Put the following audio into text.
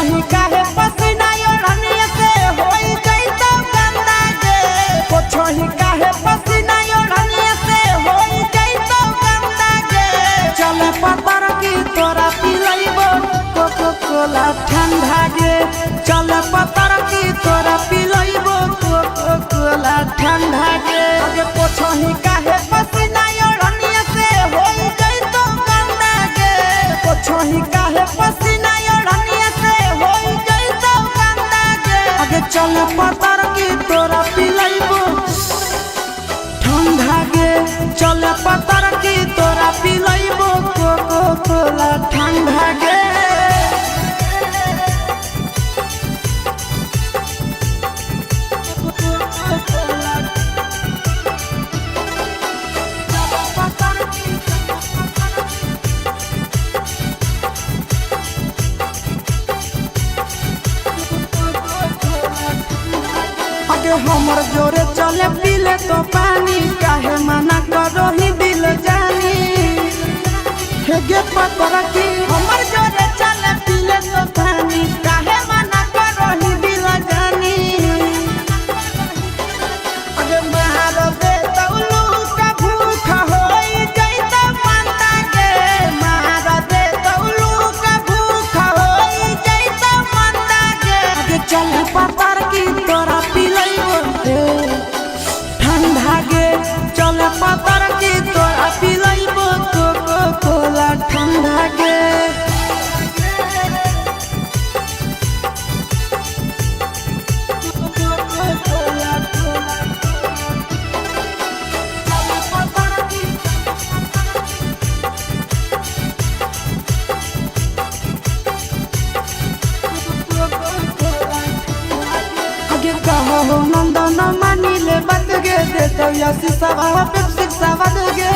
पोछही काहे पसीना ओढ़निया से होई जइतो गंदा गे पोछही काहे पसीना ओढ़निया से होई जइतो गंदा गे चले पतर की तोरा पिलइबो कोको कोला ठंडा गे चले पतर की तोरा पिलइबो कोको कोला ठंडा गे अगे पोछही काहे पसीना ओढ़निया से होई जइतो गंदा गे पोछही काहे पसीना चल पतर की तोरा पिलइबो ठंडा गे चल पतर की तोरा पिलइबो कोको कोला ठंडा गे हमर जोरे चले पीले तो पानी काहे मना करो ही दिल जानी हे गे पतर की हमर जोरे चले पीले तो पानी काहे मना करो ही दिल जानी अगे मार दे तौलू का भूख होई जइतो मंदा गे मार दे तौलू का भूख होई जइतो मंदा गे अगे चल पतर की तोरा ठंडा गे चल पतर की तोरा पिलइबो कोको कोला ठंडा गे कहो नंदन मानी ले बात गे दे तो या शीशा पेप्सी सवाद गे